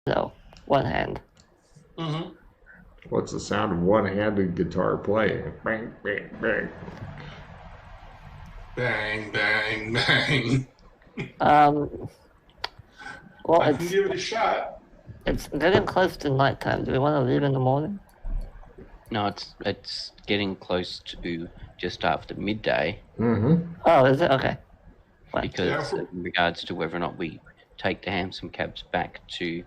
No, one hand. Mm-hmm. What's the sound of one-handed guitar playing? Bang, bang, bang. Bang, bang, bang. Well, I can give it a shot. it's getting close to nighttime. Do we want to leave in the morning? No, it's getting close to just after midday. Mm-hmm. Oh, is it? Okay. Fine. Because in regards to whether or not we take the Hansom cabs back to...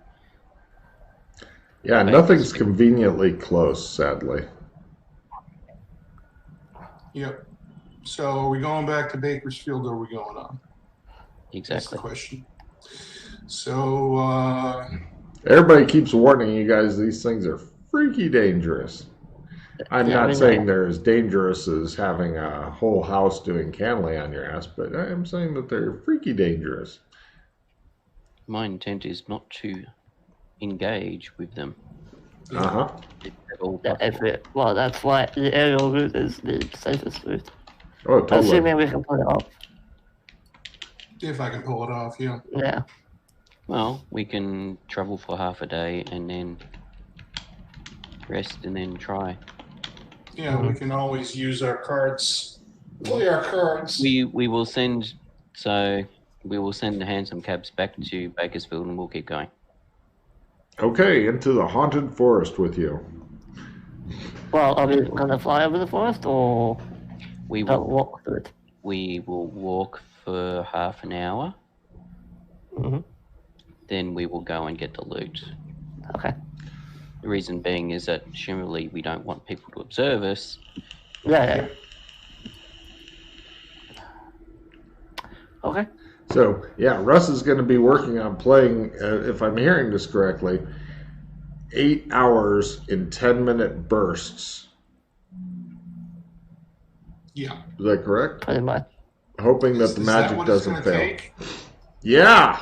Yeah, nothing's conveniently close, sadly. Yep. So are we going back to Bakersfield or are we going on? Exactly. That's the question. So, everybody keeps warning you guys these things are freaky dangerous. I'm not saying they're as dangerous as having a whole house doing cannoli on your ass, but I am saying that they're freaky dangerous. My intent is not to engage with them. Uh-huh. Well, that's why the aerial route is the safest route. Oh, totally. Assuming we can pull it off. if I can pull it off, yeah. Yeah. Well, we can travel for half a day and then rest and then try. Yeah, we can always use our cards. Play our cards. We will send the Hansom cabs back to Bakersfield and we'll keep going. Okay, into the haunted forest with you. Well, are we going to fly over the forest or we will walk through it? We will walk for half an hour. Mm-hmm. Then we will go and get the loot. Okay. The reason being is that generally we don't want people to observe us. Yeah. Okay. So, yeah, Russ is going to be working on playing, if I'm hearing this correctly, 8 hours in 10-minute bursts. Yeah. Is that correct? Pretty much. Hoping that the magic doesn't fail. Take? Yeah.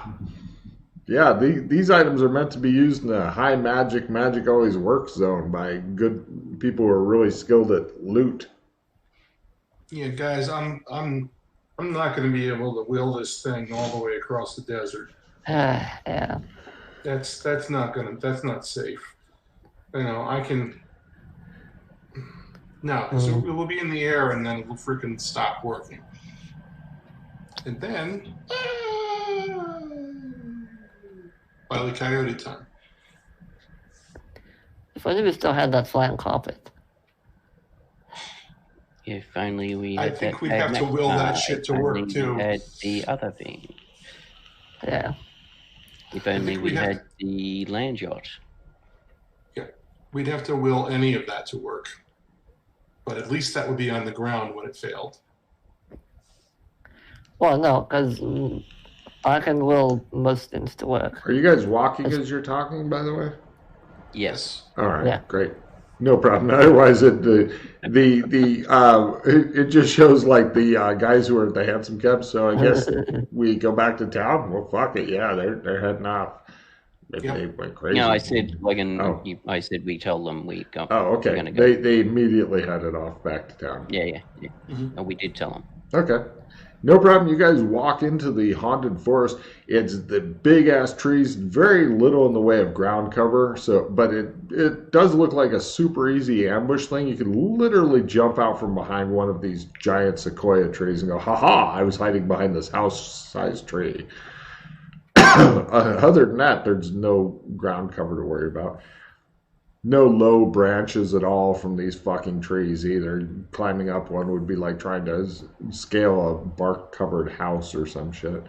Yeah, these items are meant to be used in a high magic always works zone by good people who are really skilled at loot. Yeah, guys, I'm not going to be able to wheel this thing all the way across the desert. Yeah. That's not safe. You know, I can. No, because it will be in the air and then it will freaking stop working. And then, Wile E. Coyote time. If only we still had that flying carpet. If only we I had think that we'd have to will that shit to work only too. We had the other thing. Yeah. If only we had the land yacht. Yeah, we'd have to will any of that to work. But at least that would be on the ground when it failed. Well, no, because I can will most things to work. Are you guys walking as you're talking, by the way? Yes. All right. Yeah. Great. No problem. Otherwise, it just shows like the guys who are at the Hansom cabs. So I guess we go back to town. Well, fuck it. Yeah, they're heading off. Maybe they went crazy. No, I said I said we tell them we go. Oh, okay. Go. They immediately headed off back to town. Yeah. Mm-hmm. And we did tell them. Okay. No problem. You guys walk into the haunted forest. It's the big ass trees, very little in the way of ground cover. But it does look like a super easy ambush thing. You can literally jump out from behind one of these giant sequoia trees and go, "Ha! I was hiding behind this house-sized tree." Other than that, there's no ground cover to worry about. No low branches at all from these fucking trees either. Climbing up one would be like trying to scale a bark-covered house or some shit.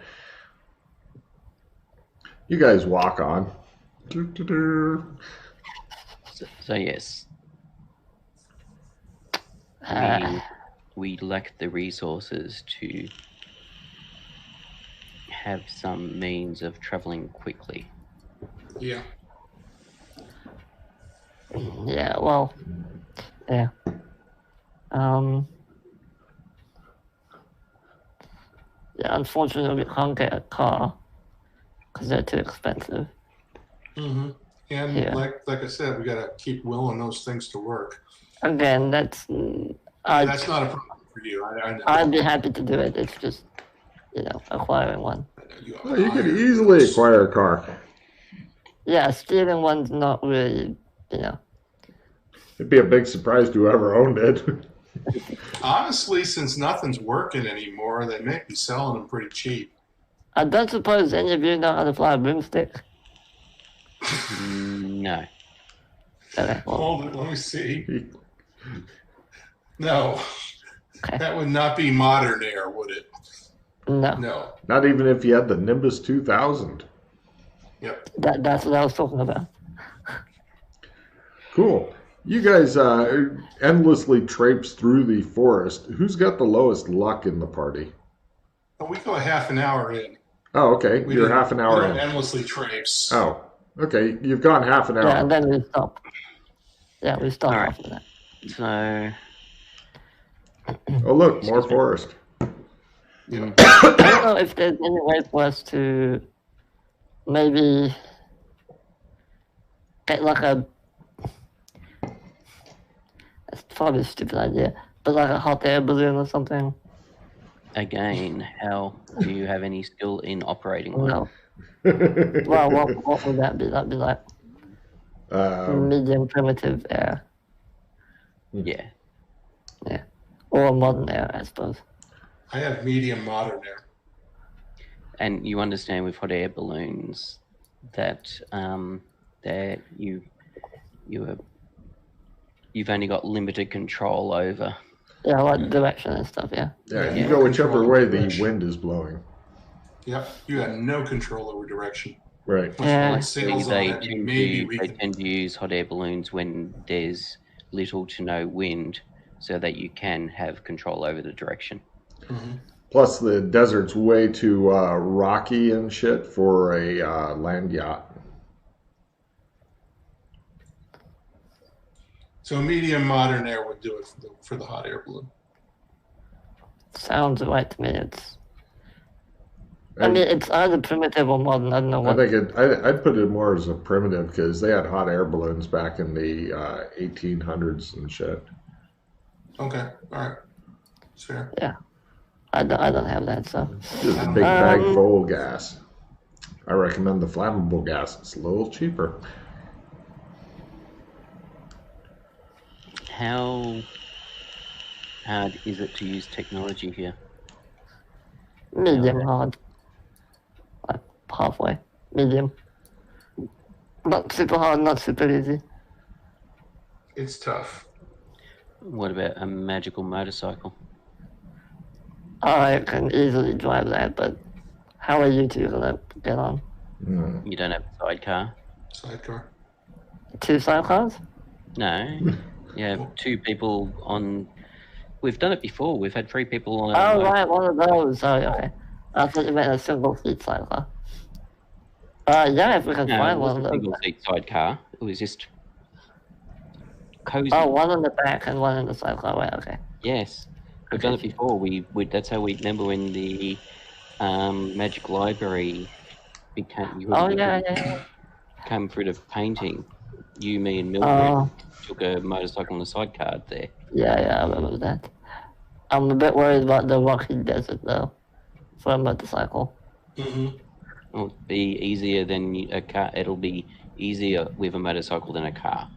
You guys walk on. So yes. We lack the resources to have some means of traveling quickly. Yeah. Yeah, well, yeah. Yeah, unfortunately, we can't get a car because they're too expensive. Mm-hmm. And like I said, we got to keep willing those things to work. Again, that's not a problem for you. I know. I'd be happy to do it. It's just, acquiring one. You could easily acquire a car. Yeah, stealing one's not really, you know. It'd be a big surprise to whoever owned it. Honestly, since nothing's working anymore, they may be selling them pretty cheap. I don't suppose any of you know how to fly a broomstick. No. Okay, well, Hold it, let me see. No, okay. that would not be modern air, would it? No, No. Not even if you had the Nimbus 2000. Yep. that's what I was talking about. Cool. You guys endlessly traipse through the forest. Who's got the lowest luck in the party? But we go a half an hour in. Oh, okay. We You're didn't- half an we hour don't in. endlessly traipse. Oh, okay. You've gone half an hour. Yeah, and then we stop. Yeah, we stop Alright. after that. So, Oh, look, more forest. I don't know if there's any way for us to maybe get like a. That's probably a stupid idea, but like a hot air balloon or something. again, how do you have any skill in operating one? No. Well, what would that be? That'd be like medium primitive air. Yeah. Yeah. Or modern air, I suppose. I have medium modern air. And you understand with hot air balloons that that you've only got limited control over. Yeah, like direction and stuff, yeah. Yeah, you Yeah. go whichever Control way the direction. wind is blowing. Yep. You have no control over direction. Right. Once Yeah. one sails on They it, tend maybe to we they can. tend to use hot air balloons when there's little to no wind, so that you can have control over the direction. Mhm. Plus, the desert's way too rocky and shit for a land yacht. So medium modern air would do it for the hot air balloon. Sounds right to me. I And mean, it's either primitive or modern. I don't know I what. think I'd put it more as a primitive because they had hot air balloons back in the 1800s and shit. Okay. All right. It's fair. I don't have that, so. Just a big bag full of gas. I recommend the flammable gas. It's a little cheaper. How hard is it to use technology here? Medium hard. Like halfway. Medium. Not super hard, not super easy. It's tough. What about a magical motorcycle? I can easily drive that, but how are you two gonna get on? You don't have a sidecar? Sidecar. 2 sidecars? No. You have 2 people on. We've done it before. We've had 3 people on. Oh, right, one of those. Oh, okay. I thought you meant a single seat sidecar. Yeah, if we can No, it find one wasn't of a those. single seat sidecar. It was just cozy. Oh, one in the back and one in the sidecar. Right, okay. Yes, we've done it before. We that's how we remember when the Magic Library became. Oh, yeah. Came through the painting. You, me, and Mildred Oh, took a motorcycle and a sidecar there. yeah, I remember that. I'm a bit worried about the rocky desert, though, for a motorcycle. Mm-hmm. It'll be easier than a car. It'll be easier with a motorcycle than a car.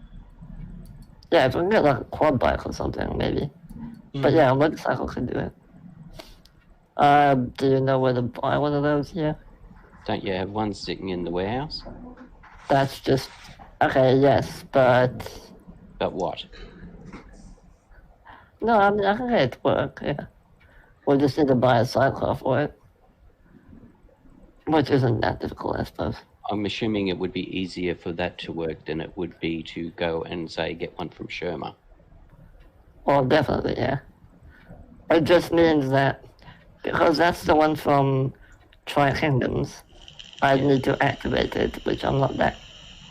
Yeah, if we can get like a quad bike or something, maybe. But yeah, a motorcycle could do it. Do you know where to buy one of those here? Don't you have one sitting in the warehouse? That's just... Okay, yes, but... But what? No, I mean, I can get it to work, yeah. We'll just need to buy a sidecar for it. Which isn't that difficult, I suppose. I'm assuming it would be easier for that to work than it would be to go and say get one from Sherma. Well, definitely, yeah. It just means that... Because that's the one from Tri-Kingdoms, I need to activate it, which I'm not that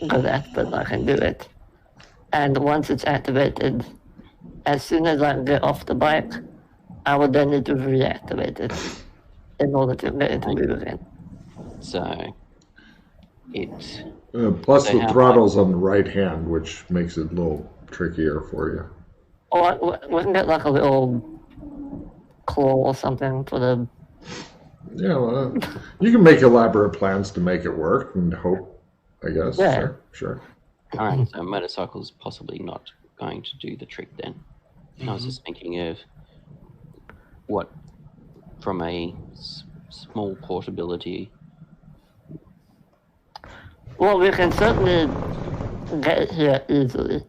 good at, but I can do it. And once it's activated, as soon as I get off the bike, I would then need to reactivate it in order to get it to move again. So it Plus They the have throttle's on the right hand, which makes it a little trickier for you. Or we can get like a little claw or something for the... Yeah, well, you can make elaborate plans to make it work and hope I guess. Yeah. Sure. All right, so motorcycle's possibly not going to do the trick then. I was Mhm. just thinking of what, from a small portability. Well, we can certainly get it here easily.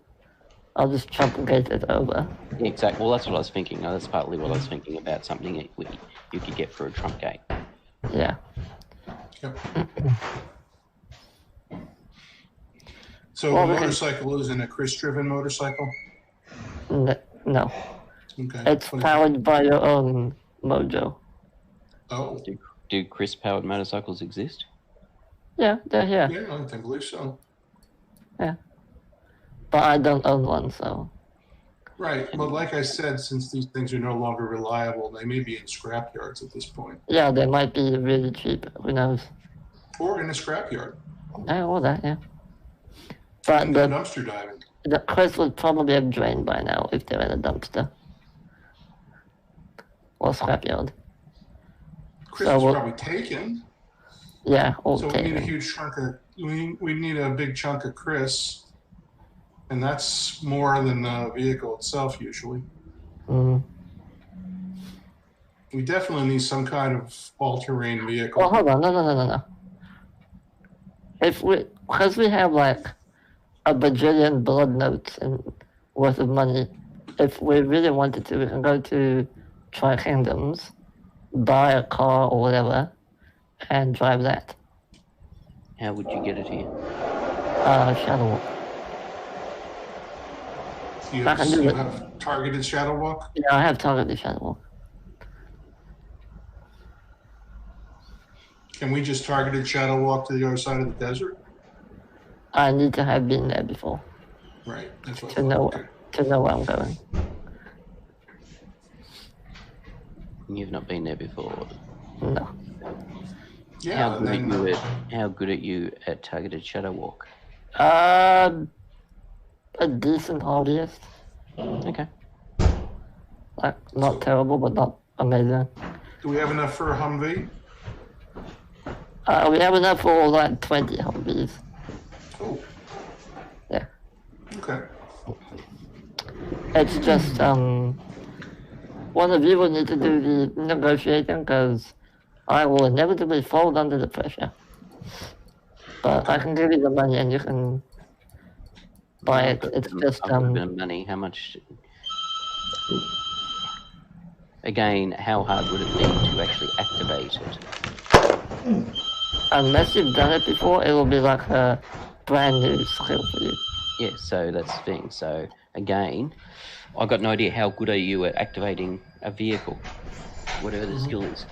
I'll just truncate it over. Yeah, exactly. Well, that's what I was thinking. That's partly what I was thinking about, something that you could get for a trunk gate. Yeah. Yep. So Well, the we can- motorcycle isn't a Chris-driven motorcycle? No. Okay. It's What is it? powered by your own mojo. Oh, Do Chris-powered motorcycles exist? Yeah, they're here. yeah, I believe so. But I don't own one, so. Right, but like I said, since these things are no longer reliable, they may be in scrap yards at this point, Yeah, they might be really cheap. Who knows? or in a scrap yard. Yeah, all that, yeah. But And go dumpster diving. the Chris would probably have drained by now if they're in a dumpster. Or scrapyard. Chris So is we'll- probably taken. Yeah, all So we need a taken. huge chunk of we need a big chunk of Chris, and that's more than the vehicle itself usually. Mm. We definitely need some kind of all-terrain vehicle. Well, hold on, no. Because we have like a bajillion blood notes and worth of money, if we really wanted to, we can go to Tri-Kingdoms, buy a car or whatever, and drive that. How would you get it here? Shadow walk. You I can do it. have targeted shadow walk. Yeah, I have targeted shadow walk. Can we just targeted shadow walk to the other side of the desert? I need to have been there before Right, that's what I to thought. know Okay. where I'm going. You've not been there before. No. Yeah, and then How good are you at targeted shadow walk? A decent hobbyist. Okay. Like, not terrible, but not amazing. do we have enough for a Humvee? We have enough for like 20 hobbies. Oh, Yeah. okay. It's just, one of you will need to do the negotiating because I will inevitably fold under the pressure. But I can give you the money and you can buy it. It's just, I've got a bit of money. How much? Again, how hard would it be to actually activate it? unless you've done it before, it will be like a brand new skill for you. Yeah, so that's the thing. So again, I've got no idea how good are you at activating a vehicle, whatever the skill is.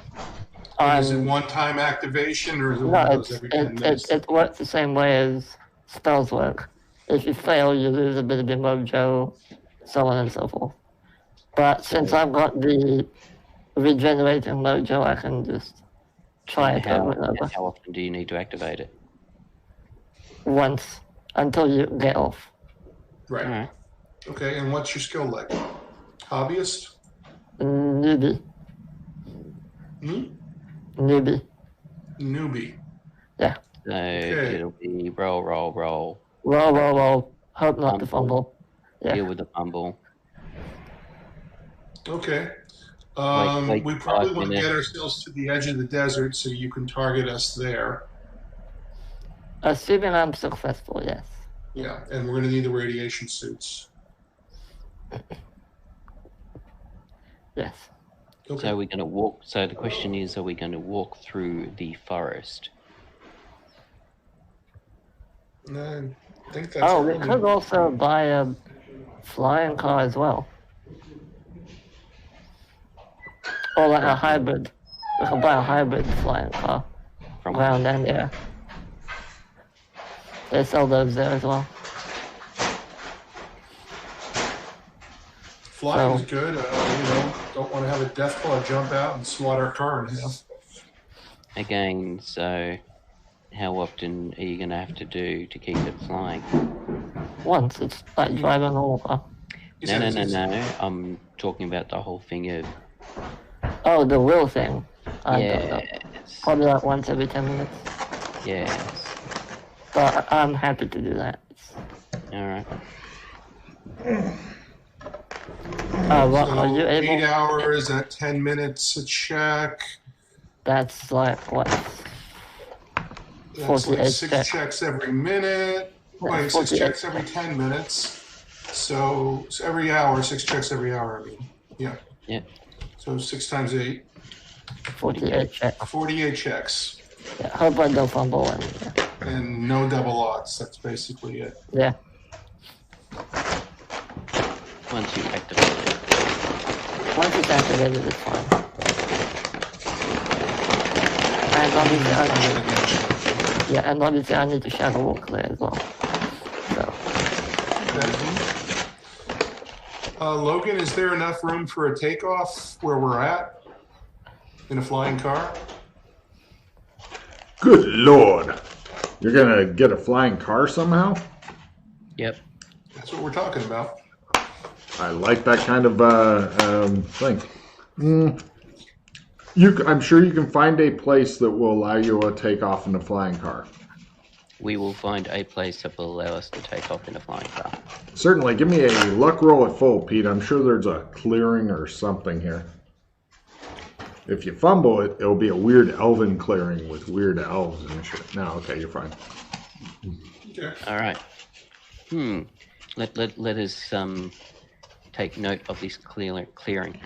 Is it one-time activation or is it No, one of those every 10 minutes? it works the same way as spells work. If you fail, you lose a bit of your mojo, so on and so forth. But since I've got the regenerating mojo, I can just try it over and over How often do you need to activate it? once until you get off. Right. All right. Okay, and what's your skill like? Hobbyist? Newbie. Hmm? Newbie. Newbie. Yeah. So Okay. it'll be roll. Roll. Hope not to fumble. Yeah. Deal with the fumble. Okay. Wait We probably 5 want to minutes. get ourselves to the edge of the desert so you can target us there. Assuming I'm successful, yes. Yeah, and we're going to need the radiation suits. Yes. Okay. So we're going to walk. So the question is, are we going to walk through the forest? I think that's Oh, we really- could also buy a flying car as well. Or like a hybrid. We can buy a hybrid flying car. From Ground and air. They sell those there as well. Flying So- is good. Don't want to have a death claw jump out and swat our car in half. Again, so how often are you going to have to do to keep it flying? Once, it's like driving a normal car. He No. said I'm talking about the whole thing of Oh, the wheel thing. I don't know. yes, Probably like once every 10 minutes. yes. But I'm happy to do that. All right. What So are you 8 able? hours at 10 minutes a check. That's like what? That's like 48 6 checks. checks every minute. Yeah, Wait, 6 48 checks every 10 minutes. So every hour, 6 checks every hour. I mean, yeah. Yeah. So 6 times 8, 48 checks. 48 checks. Yeah, hope I don't fumble and And no double odds. That's basically it. yeah. Once you activate it. Once it's activated, it's fine. And obviously, and obviously I need to shadow walk there as well. So, Logan, is there enough room for a takeoff where we're at? In a flying car? Good Lord. You're going to get a flying car somehow? Yep. That's what we're talking about. I like that kind of thing. I'm sure you can find a place that will allow you to take off in a flying car. We will find a place that will allow us to take off in a flying car. Certainly. Give me a luck roll at full, Pete. I'm sure there's a clearing or something here. If you fumble it, it'll be a weird elven clearing with weird elves and shit. No, okay, you're fine. Okay. All right. Let us take note of this clearing.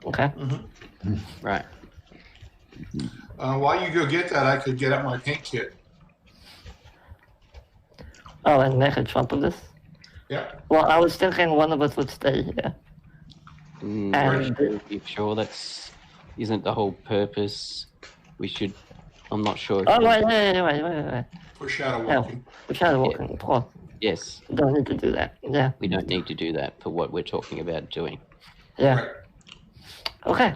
okay. Right. While you go get that, I could get out my paint kit. Oh, and make a trump of this? Yeah. Well, I was thinking one of us would stay here. And Are you sure that's isn't the whole purpose? We should. I'm not sure. oh wait. For shadow No, walking. we're shadow walking. Of course, Yes, we don't need to do that. Yeah, we don't need to do that for what we're talking about doing. yeah. Right. Okay.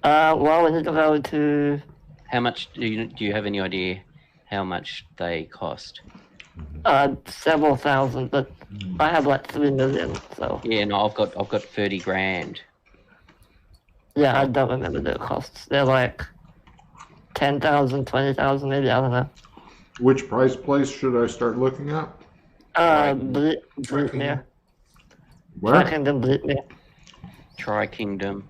Well, we need to go to. How much do you have any idea how much they cost? Several thousand, but I have like 3 million, so Yeah, no, I've got 30 grand. yeah, I don't remember the costs. They're like 10,000, 20,000, maybe, I don't know. Which price place should I start looking at? Bleakmere. Where? Kingdom Bleakmere. Tri-Kingdom,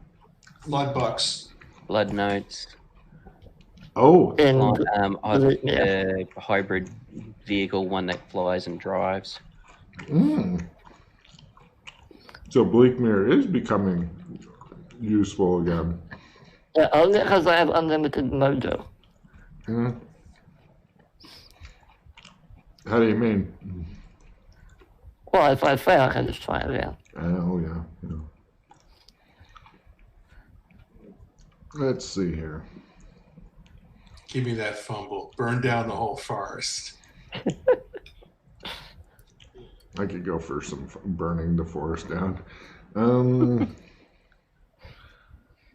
Blood bucks. Blood Notes, Oh, In a hybrid vehicle, one that flies and drives. so Bleakmere is becoming useful again. yeah, only because I have unlimited mojo. How do you mean? Well, if I fail, I can just try it again. Oh, yeah. Let's see here. Give me that fumble. Burn down the whole forest. I could go for some burning the forest down.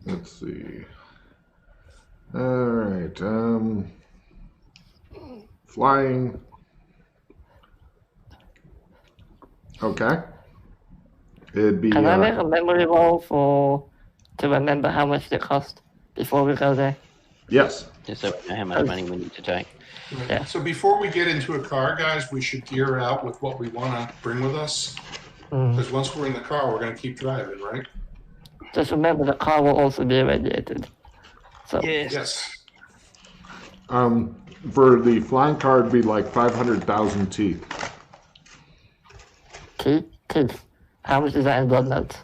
Let's see. All right. Flying. Okay. It'd be. Can I make a memory roll to remember how much it cost before we go there? Yes. Just so we know how much money we need to take. Right. Yeah. So before we get into a car, guys, we should gear out with what we want to bring with us. Because once we're in the car, we're going to keep driving, right? Just remember the car will also be irradiated. So Yes. For the flying car, it'd be like 500,000 teeth. teeth. How much is that in blood notes?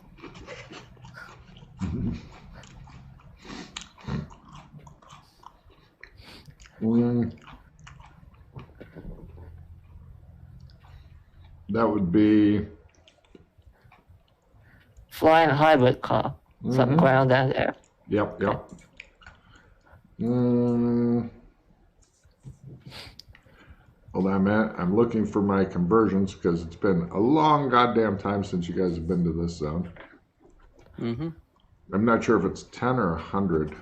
That would be. Flying hybrid car. Some ground down there. Yep. Hold on a minute. I'm looking for my conversions because it's been a long goddamn time since you guys have been to this zone. I'm not sure if it's 10 or 100.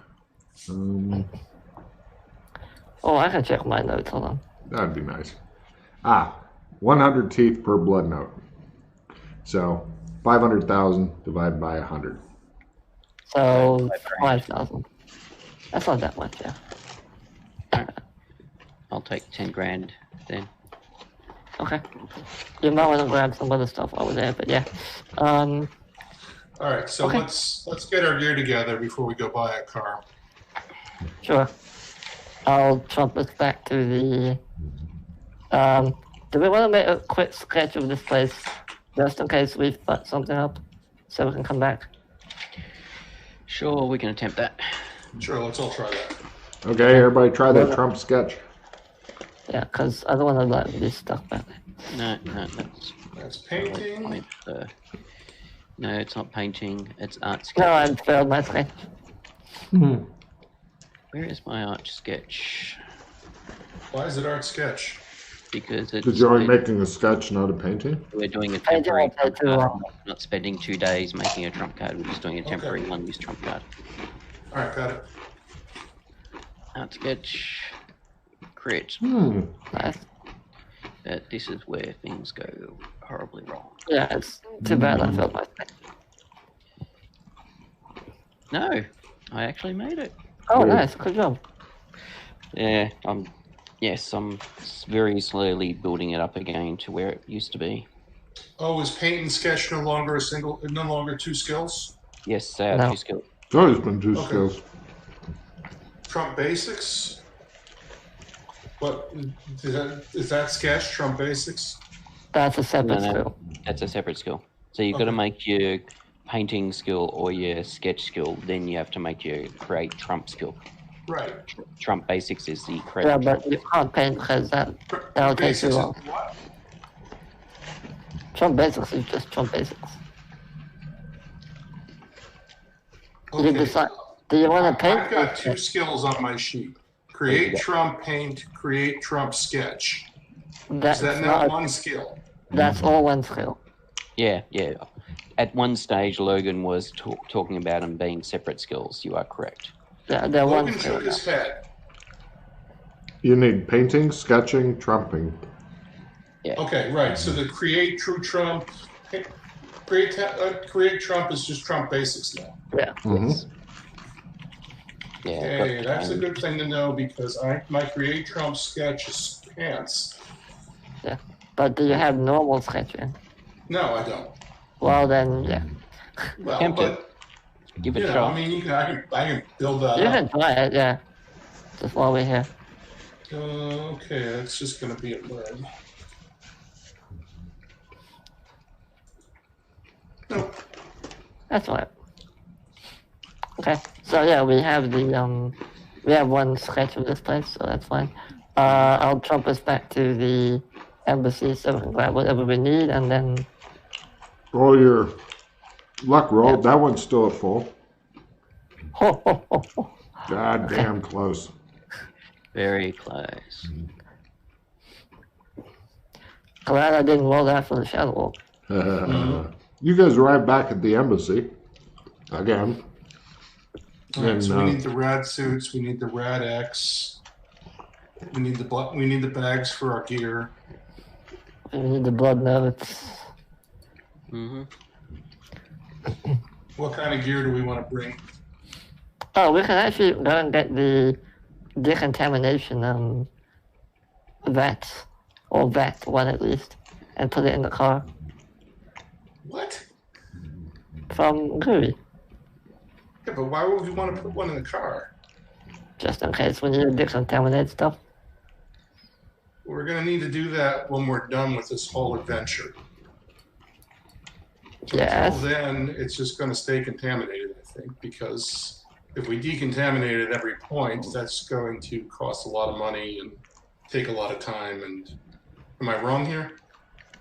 Oh, I can check my notes. Hold on. That'd be nice. 100 teeth per blood note. So 500,000 divided by 100. So 5,000. That's not that much, yeah. I'll take 10 grand then. Okay. You might want to grab some other stuff over there, but yeah. All right, so Okay. let's get our gear together before we go buy a car. Sure. I'll trump us back to the. Do we want to make a quick sketch of this place, just in case we fuck something up, so we can come back? Sure, we can attempt that. Sure, let's all try that. Okay, everybody try that Trump sketch. Yeah, because I don't want to let this stuff back there. No, That's painting. No, it's not painting. It's art No, sketch. I failed my sketch. Where is my art sketch? Why is it art sketch? Because it's. Because you're only making a sketch, not a painting? We're doing a Painting temporary will take trump too card. long. Not spending 2 days making a trump card. We're just doing a temporary Okay. one-use trump card. All right, got it. Art sketch. Create. Nice. But this is where things go horribly wrong. Yeah, it's too bad I failed my sketch. No, I actually made it. Oh, Wait. nice. Good job. Yeah, I'm very slowly building it up again to where it used to be. Oh, is paint and sketch no longer two skills? Yes, they are No. 2 skills. It's always been two Okay. skills. Trump basics? What is that sketch? Trump basics? That's a separate No. skill. That's a separate skill. So you've got to Okay. make your painting skill or your sketch skill, then you have to make your create trump skill. Right. Trump basics is the create. Yeah, but you can't paint because that'll take too Basics long. is what? Trump Basics is just Trump Basics. You Okay. decide. Do you want to paint? I've got 2 skills on my sheet. Create Trump paint, create Trump sketch. That's Is that not not. one skill? That's all one skill. Yeah. At one stage, Logan was talking about them being separate skills. You are correct. Yeah, they're one Logan skill. shook his head. You need painting, sketching, trumping. Okay, right. So the create true Trump, create Trump is just Trump basics now. Yeah. Yeah. Okay, that's a good thing to know because my create Trump sketch is pants. But do you have normal sketching? No, I don't. Well, then, yeah. Well, Attempt it. but Give it you a know, shot. I mean, I can build that You up. can try it, yeah. Just while we're here. Okay, that's just going to be a learn. No, That's all right. Okay, so yeah, we have we have one sketch of this place, so that's fine. I'll trump us back to the embassy so we can grab whatever we need, and then Roll your luck roll. Yeah. That one's still at full. ho ho ho ho. God damn close. Very close. Glad I didn't roll that for the shadow walk. You guys arrive back at the embassy again. all right, And, so we need the rad suits. We need the rad X. We need the bags for our gear. We need the blood notes. Mm-hmm. What kind of gear do we want to bring? Oh, we can actually go and get the decontamination vat, or vat one at least, and put it in the car What? from Guri, Yeah, but why would we want to put one in the car? just in case we need to decontaminate stuff. We're going to need to do that when we're done with this whole adventure. Yes. Until then, it's just going to stay contaminated, I think, because if we decontaminate at every point, that's going to cost a lot of money and take a lot of time. And am I wrong here?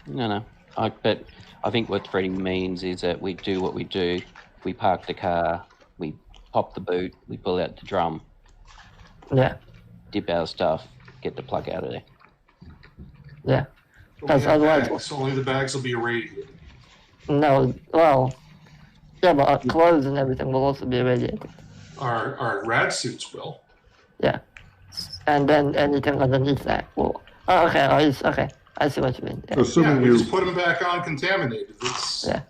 No. But I think what Freddie means is that we do what we do. We park the car, we pop the boot, we pull out the drum, Yeah, dip our stuff, get the plug out of there. yeah. But Because we have otherwise- bags, so only the bags will be irradiated. No, well, yeah, but our clothes and everything will also be irradiated. Our rad suits will. Yeah. And then anything underneath that will. Oh, okay. Okay. I see what you mean. Yeah. Yeah, Assuming we you just put them back on contaminated. It's, Yeah.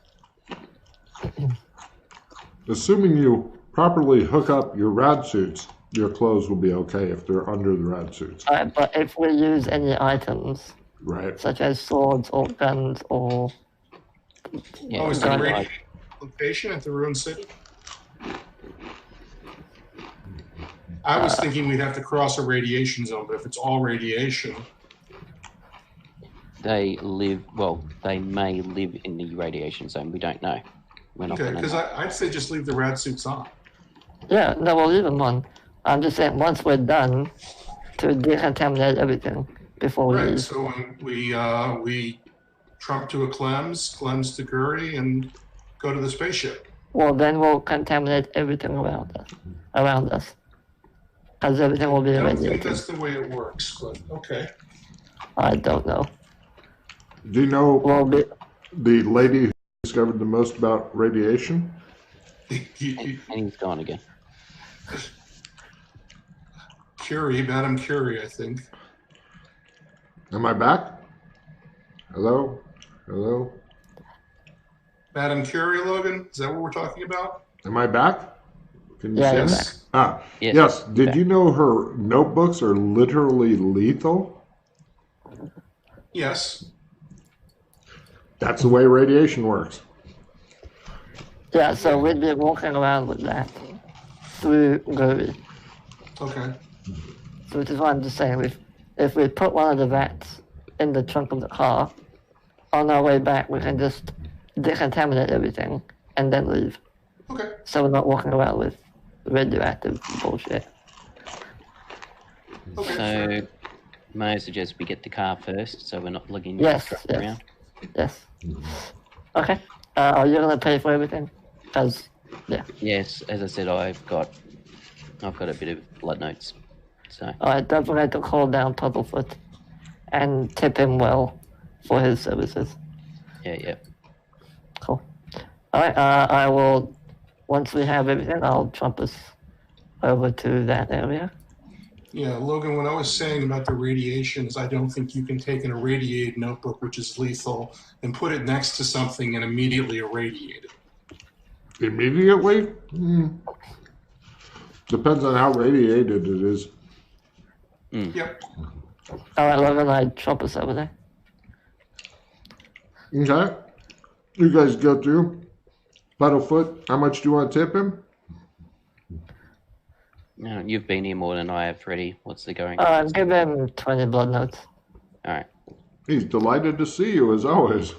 assuming you properly hook up your rad suits, your clothes will be okay if they're under the rad suits. Alright, but if we use any items, Right. such as swords or guns or Yeah, Oh, is the Gun. radiation location at the ruined city? I was thinking we'd have to cross a radiation zone, but if it's all radiation, they may live in the radiation zone. We don't know. We're not okay, going to because know. I'd say just leave the rad suits on. yeah, no, we'll leave them on. I'm just saying once we're done to decontaminate everything before we Right, leave. so we trump to a Clems to Guri, and go to the spaceship. Well, then we'll contaminate everything around us. Because everything will be I don't think irradiated. that's the way it works, but okay. I don't know. Do you know We'll be, the lady who discovered the most about radiation? And he's gone again. Curie, Madame Curie, I think. Am I back? Hello? Hello? Madame Curie, Logan? Is that what we're talking about? Am I back? Can you Yeah, see you're me? Yes. Ah, Yes. yes. Did Back. you know her notebooks are literally lethal? Yes. That's the way radiation works. yeah, so we'd be walking around with that through Guri. Okay. So which is why I'm just saying, if we put one of the vats in the trunk of the car, on our way back we can just decontaminate everything and then leave. Okay. So we're not walking around with radioactive bullshit. Okay. So, may I suggest we get the car first, so we're not lugging Yes, truck yes. around? Yes. Okay. Are you gonna pay for everything? Because yeah. Yes, as I said, I've got a bit of blood notes. So Alright, don't forget to call down Puddlefoot and tip him well for his services. yeah. Cool. Alright, I will, once we have everything, I'll trump us over to that area. Yeah, Logan, what I was saying about the radiations, I don't think you can take an irradiated notebook, which is lethal, and put it next to something and immediately irradiate it. Immediately? Depends on how radiated it is. Yep. Alright, Logan, I trump us over there. Okay. You guys go through. Puddlefoot, how much do you want to tip him? No, you've been here more than I have, Freddie. What's the going? Give him 20 blood notes. All right. He's delighted to see you, as always.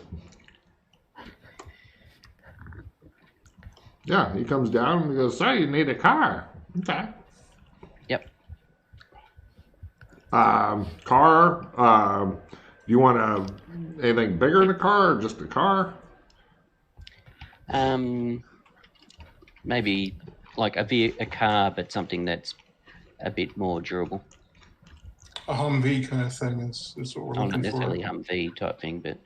Yeah, he comes down and goes, "Sir, you need a car." Okay. Yep. Car. Do you want anything bigger in a car or just a car? Maybe like a car, but something that's a bit more durable. A Humvee kind of thing is what we're Not looking necessarily for. Humvee type thing, but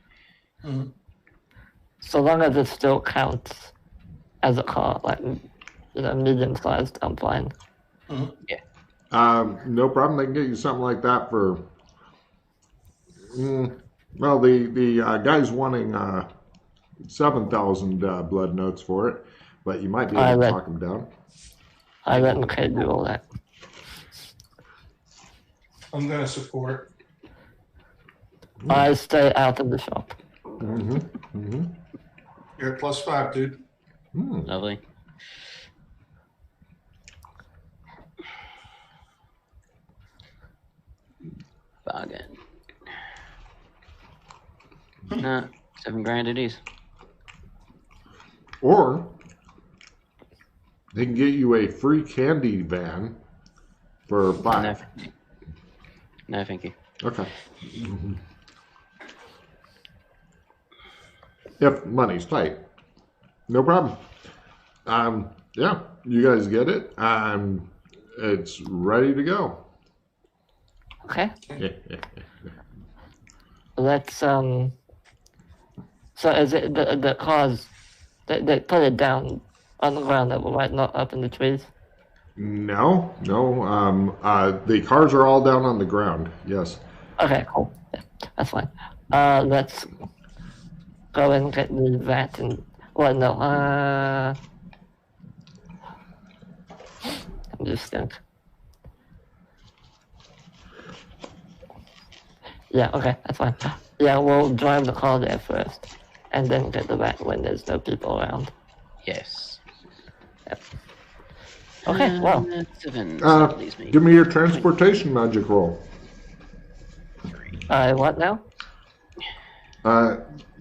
So long as it still counts as a car, like, medium sized, I'm fine. No problem. They can get you something like that for. Well, the guy's wanting 7,000 blood notes for it, but you might be able to talk him down. I let McKay do all that. I'm going to support. I stay out of the shop. You're at +5, dude. lovely. Bargain. No, $7,000 it is. Or they can get you a free candy van for 5. No, thank you. Okay. If money's tight, no problem. Yeah, you guys get it. It's ready to go. Okay. Let's So is it the cars? They put it down on the ground level, right? Not up in the trees. No. The cars are all down on the ground. Yes. Okay, cool. Yeah, that's fine. Let's go and get the vat and. Well, no. I'm just think. Yeah, okay, that's fine. Yeah, we'll drive the car there first, and then get the rat when there's no people around. Yes. Okay, well. 7. So that leaves me Give me your transportation magic roll. 3. What now?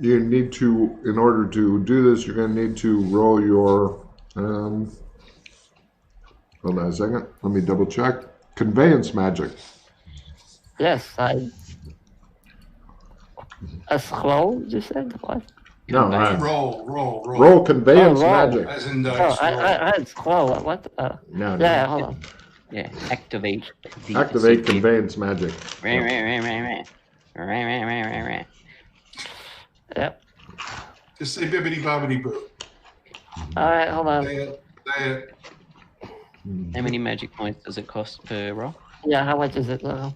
You need to, in order to do this, you're going to need to roll your. Hold on a second. Let me double check. Conveyance magic. Yes, a scroll, you said? What? No, Conveyance. Roll. conveyance roll. magic. As in Oh, dice. roll. I had scroll. What? No, Yeah, hold on. Yeah, activate. The Activate secret- conveyance magic. Yep. Just say bibbity bobbity boo. Alright, hold on. Say it. How many magic points does it cost per roll? Yeah, how much is it? Oh,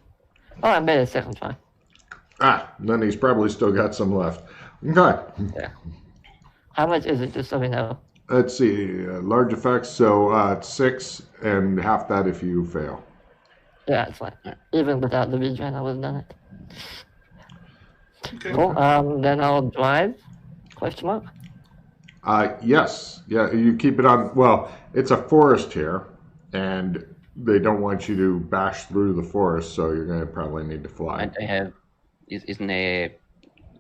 I made a second try. Then he's probably still got some left. Okay. Yeah. How much is it, just so we know? Let's see. Large effects, so it's 6 and half that if you fail. Yeah, it's fine. Even without the regen, I would have done it. Okay. Cool. Then I'll drive. Question mark? Yes. Yeah, you keep it on. Well, it's a forest here, and they don't want you to bash through the forest, so you're going to probably need to fly. Don't they have? Isn't there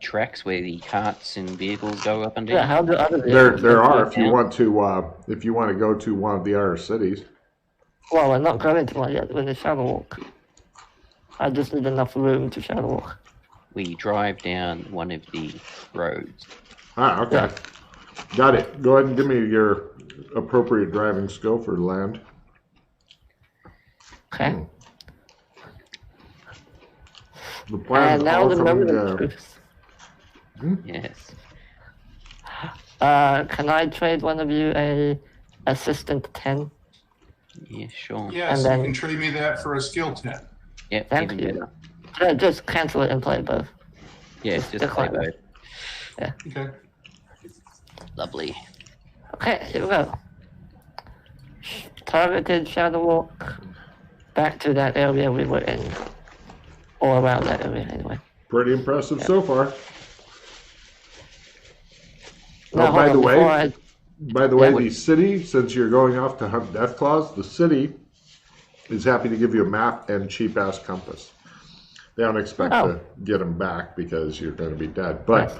tracks where the carts and vehicles go up and down? Yeah, how do other There are if you down? want to go to one of the other cities. Well, we're not going to one yet with the shadow walk. I just need enough room to shadow walk. We drive down one of the roads. Okay. Yeah. Got it. Go ahead and give me your appropriate driving skill for land. Okay. The plan And now the calls moment for of truth. Yes. Can I trade one of you a assistant 10? Yeah, sure. Yes, And then- you can trade me that for a skill 10. Yeah, Thank even you. better. Just cancel it and play both. Yeah, just decline play it. both. Okay. Lovely. Okay, here we go. Targeted shadow walk back to that area we were in. Or around that area, anyway. Pretty impressive so far. No, Oh, by hold the on, way- before I- By the way, Yeah. the city, since you're going off to hunt death claws, the city is happy to give you a map and cheap ass compass. They don't expect Oh. to get them back because you're going to be dead. But Nice.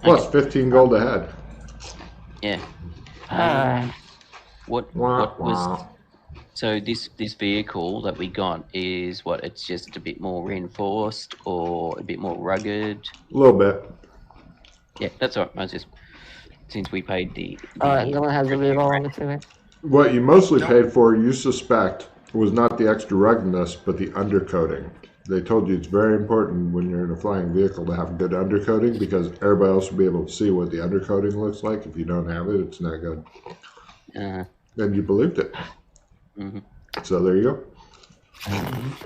plus 15 gold ahead. Yeah. What Wah, was wah. so this vehicle that we got is what? It's just a bit more reinforced or a bit more rugged. A little bit. Yeah, that's all right. I was just since we paid the Alright, no one has a reroll on this anyway. What you mostly Nope. paid for, you suspect, was not the extra ruggedness, but the undercoating. They told you it's very important when you're in a flying vehicle to have good undercoating because everybody else will be able to see what the undercoating looks like. If you don't have it, it's not good. And you believed it. Mhm. So there you go.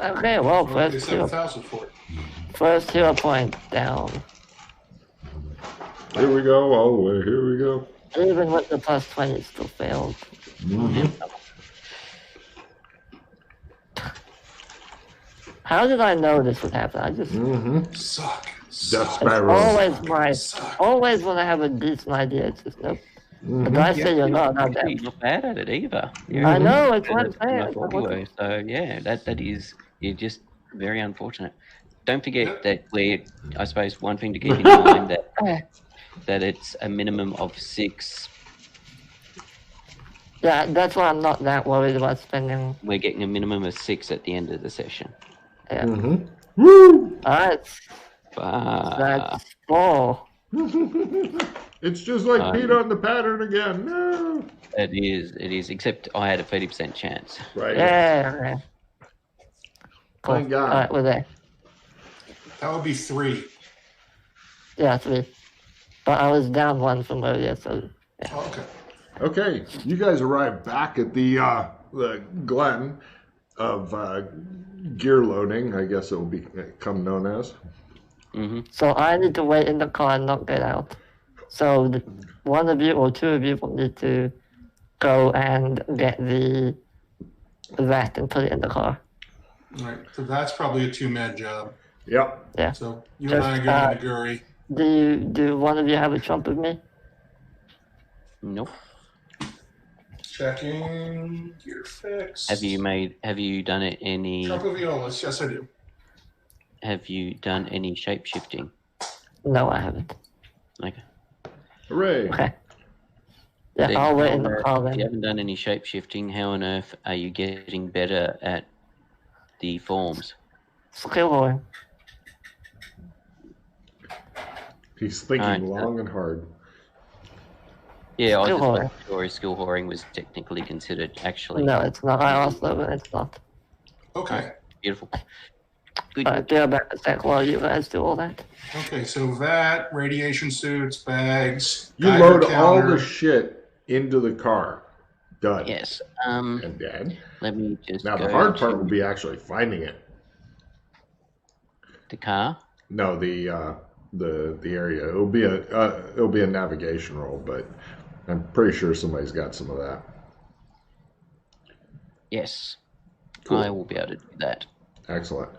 Okay, well, Well, they first set hero, 1,000 for it. first hero point down. Here we go, all the way. Here we go. Even with the plus 20, it still failed. How did I know this would happen? I just Suck. Death Suck. Sparrow. always when I have a decent idea, it's just nope. The dice say you're not Actually, that. not bad at it either. I know, it's better what I'm than I saying. thought you were. So yeah, that is you're just very unfortunate. Don't forget that I suppose one thing to keep in mind that it's a minimum of 6. Yeah, that's why I'm not that worried about spending. We're getting a minimum of 6 at the end of the session. Yeah. Woo! Alright, But that's 4. It's just like Pete on the pattern again. No. it is. Except I had a 30% chance. Right. Yeah, okay. Cool. Thank God. Alright, we're there. That would be 3. Yeah, 3. But I was down 1 from earlier, so. Oh, okay. Okay, you guys arrive back at the Glen of gear loading, I guess it will become known as. So I need to wait in the car and not get out. So one of you or two of you will need to go and get the vat and put it in the car. All right. So that's probably a 2-man job. Yep. Yeah. So you and I are going to Naguri. Do one of you have a trump with me? Nope. Checking gear fix. Have you done it any? Trump of Violas. Yes, I do. Have you done any shape shifting? No, I haven't. Okay. Hooray. Okay. Yeah, Then I'll wait how in the on earth- car If you then. haven't done any shape shifting, how on earth are you getting better at the forms? Skill horn. He's thinking Alright, long and hard. Yeah, I was Skill just whoring. wasn't sure if skill whoring was technically considered actually. No, it's not. I also, it's not. Okay. Beautiful. Good. Alright, be right back a sec while you guys do all that. Okay, so VAT, radiation suits, bags. You Geiger load all counter. the shit into the car. Done. Yes. And then, Let me just now go the hard part to will be actually finding it. the car. No, the area. It'll be a navigation roll, but I'm pretty sure somebody's got some of that. Yes. Cool. I will be able to do that. Excellent.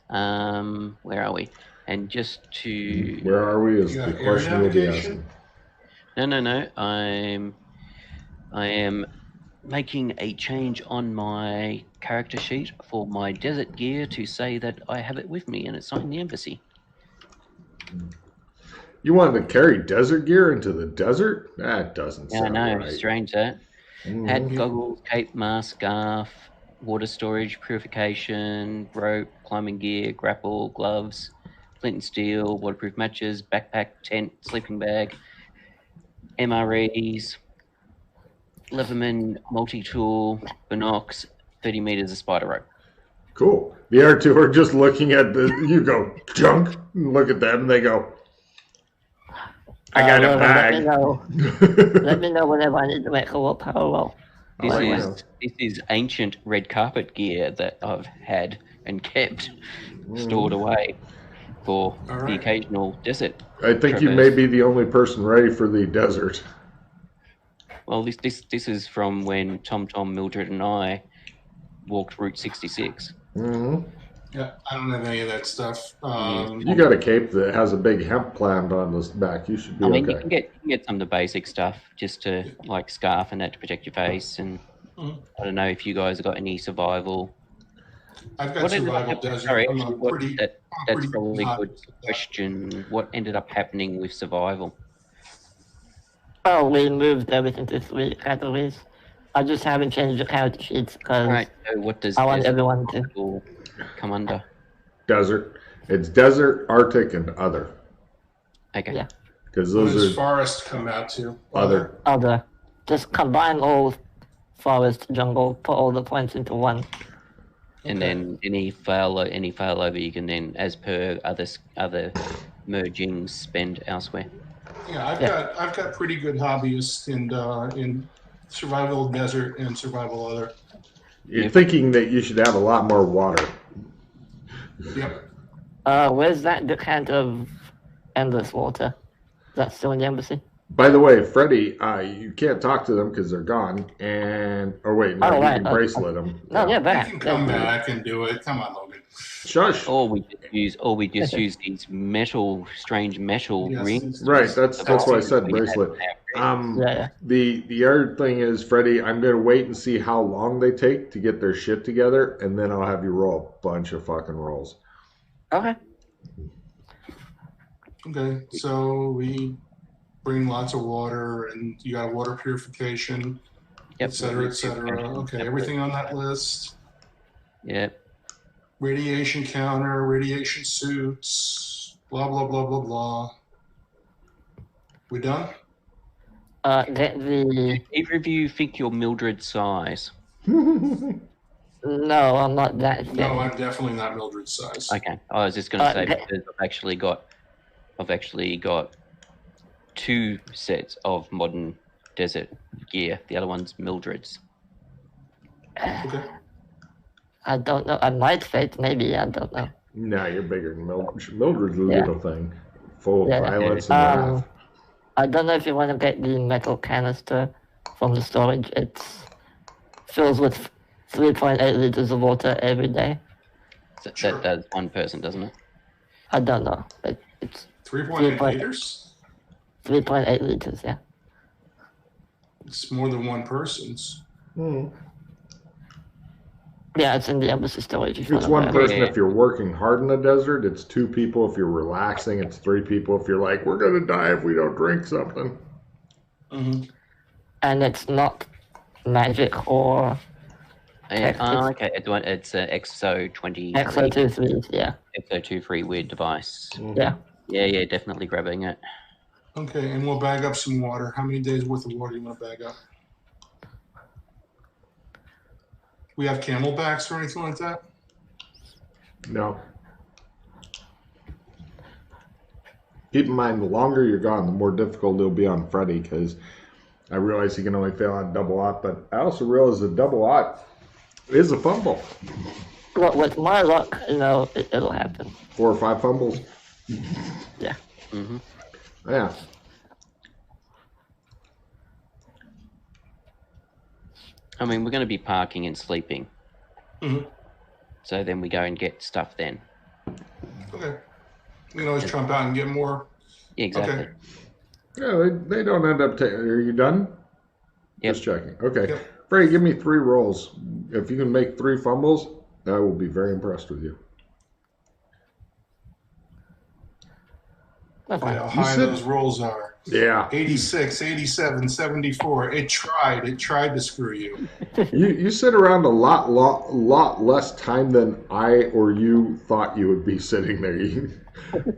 Where are we? And just to Where are we is You the got air question we'll be navigation? asking. no. I am making a change on my character sheet for my desert gear to say that I have it with me and it's not in the embassy. You wanted to carry desert gear into the desert? That doesn't Yeah, I sound know. right. Strange that. Mhm. Hat, goggles, cape, mask, scarf, water storage, purification, rope, climbing gear, grapple, gloves, flint and steel, waterproof matches, backpack, tent, sleeping bag, MREs, Leatherman multi-tool, binocs, 30 meters of spider rope. Cool. The other two are just looking at you go, junk, and look at them, and they go, I got a Logan, bag. Let me know whenever I need to make a little power roll. This Alright, is wow. this is ancient red carpet gear that I've had and kept stored away for the Alright. occasional desert. I think you may be the only person ready for the desert. Well, this is from when Tom, Mildred, and I walked Route 66. Mm-hmm. Yeah, I don't have any of that stuff. You got a cape that has a big hemp plant on the back. You should be I mean, okay. you can get some of the basic stuff just to like scarf and that to protect your face. And Mhm. I don't know if you guys have got any survival. I've got What ended up survival happening? desert. Sorry, I'm actually, a what, pretty, that's pretty probably a hot good with that. question. What ended up happening with survival? Oh, we moved everything this week at least. I just haven't changed the character sheets because All right. So what does I want desert everyone to. survival come under? Desert. It's desert, Arctic, and other. Okay. Yeah. Because What those does are forest come out to? other. Other. Just combine all forest, jungle, put all the points into one. And Okay. then any failover you can then, as per other mergings, spend elsewhere. Yeah, Yeah. I've got pretty good hobbyists in survival desert and survival other. You're Yep. thinking that you should have a lot more water. Yep. Where's that decant of endless water? Is that still in the embassy? By the way, Freddie, you can't talk to them because they're gone. Or wait, no, Oh, you right. can bracelet them. No, they're You back. can come They're- back and do it. Come on, Logan. Shush. Or we just use these strange metal Yes, rings. Right, that's why I said We have bracelet. Yeah. The other thing is, Freddie, I'm gonna wait and see how long they take to get their shit together, and then I'll have you roll a bunch of fucking rolls. Okay. Okay, so we bring lots of water, and you got water purification, Yep. et cetera, et cetera. Okay, everything on that list. Yep. Radiation counter, radiation suits, blah, blah, blah, blah, blah. We done? Get the. Either of you think you're Mildred size? No, I'm not that thin. No, I'm definitely not Mildred's size. Okay. I was just going to say get- because I've actually got 2 sets of modern desert gear. The other one's Mildred's. Okay. I don't know. I might fit, maybe. I don't know. Nah, you're bigger than Mildred. Mildred's a Yeah. little thing, full of Yeah. violence and wrath. I don't know if you want to get the metal canister from the storage. It's fills with 3.8 liters of water every day. So Sure. that does one person, doesn't it? I don't know. It's 3.8 liters? 3.8 liters, yeah. It's more than one person's. Yeah, it's in the embassy storage. It's one person Yeah. if you're working hard in the desert. It's 2 people if you're relaxing. It's 3 people if you're like, we're going to die if we don't drink something. Mm-hmm. And it's not magic or Okay. It's an XO 23. XO23, yeah. XO23 weird device. Yeah. Yeah, definitely grabbing it. Okay, and we'll bag up some water. How many days worth of water do you want to bag up? We have camelbacks or anything like that? No. Keep in mind, the longer you're gone, the more difficult it'll be on Freddy, because I realize he can only fail on double aught, but I also realize that double aught is a fumble. Well, with my luck, it'll happen. 4 or 5 fumbles. Yeah. Mm-hmm. Yeah. I mean, we're going to be parking and sleeping. Mm-hmm. So then we go and get stuff then. Okay. We can always trump out and get more. Yeah, exactly. Okay. Yeah, they don't end up taking. Are you done? Yep. Just checking. Okay. Yep. Freddie, give me 3 rolls. If you can make 3 fumbles, I will be very impressed with you. That's Find fine. out how high said- those rolls are. Yeah. 86, 87, 74. It tried to screw you. You sit around a lot less time than I or you thought you would be sitting there.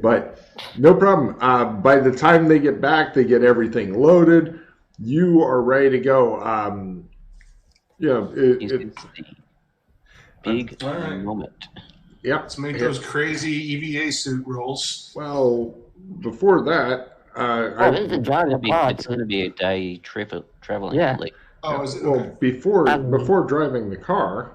But no problem. By the time they get back, they get everything loaded. You are ready to go. It's the big All right. moment. Yep. Let's make those crazy EVA suit rolls. Well, before that, I need to drive the car. It's going to be a day traveling. Yeah. Like, Oh, is it? well, Okay. before driving the car,